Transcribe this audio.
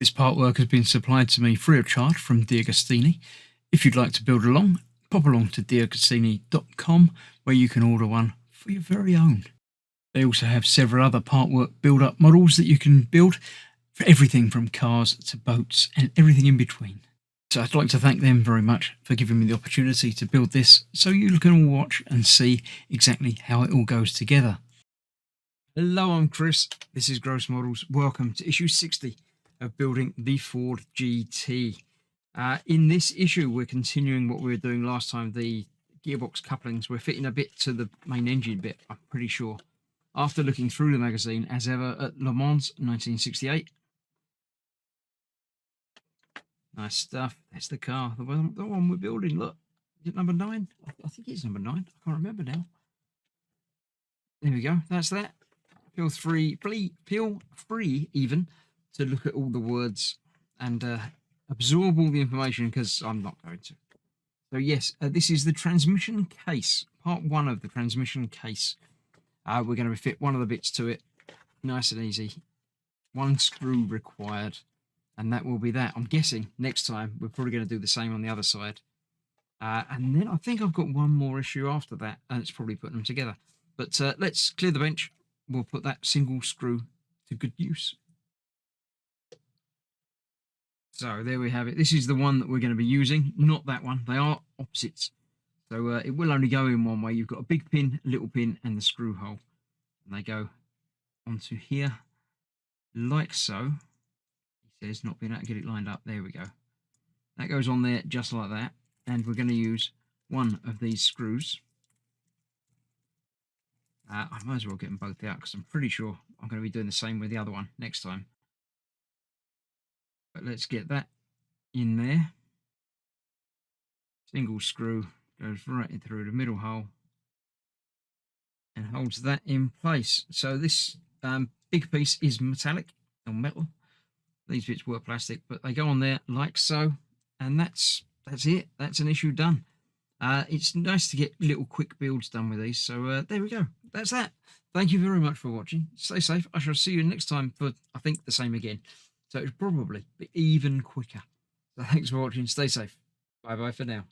This part work has been supplied to me free of charge from DeAgostini. If you'd like to build along, pop along to DeAgostini.com where you can order one for your very own. They also have several other part work build-up models that you can build for everything from cars to boats and everything in between. So I'd like to thank them very much for giving me the opportunity to build this so you can all watch and see exactly how it all goes together. Hello, I'm Chris. This is Gross Models. Welcome to issue 60 of building the Ford GT. In this issue, we're continuing what we were doing last time, the gearbox couplings. We're fitting a bit to the main engine bit, I'm pretty sure. After looking through the magazine, as ever, at Le Mans 1968. Nice stuff. That's the car, the one we're building. Look, is it number 9? I think it's number 9. I can't remember now. There we go. That's that. Feel free even to look at all the words and absorb all the information, because I'm not going to. So yes, this is the transmission case, part 1 of the transmission case. We're going to fit one of the bits to it, nice and easy. 1 screw required, and that will be that. I'm guessing next time we're probably going to do the same on the other side. And then I think I've got one more issue after that, and it's probably putting them together. But let's clear the bench. We'll put that single screw to good use. So there we have it. This is the one that we're going to be using, not that one. They are opposites. So it will only go in one way. You've got a big pin, a little pin, and the screw hole. And they go onto here, like so. He says not being able to get it lined up. There we go. That goes on there just like that. And we're going to use one of these screws. I might as well get them both out, because I'm pretty sure I'm going to be doing the same with the other one next time. But let's get that in there. Single screw goes right in through the middle hole and holds that in place. So this big piece is metallic or metal. These bits were plastic, but they go on there like so. And that's it. That's an issue done. It's nice to get little quick builds done with these. So there we go. That's that. Thank you very much for watching. Stay safe. I shall see you next time for, I think, the same again. So it'll probably be even quicker. So thanks for watching. Stay safe. Bye-bye for now.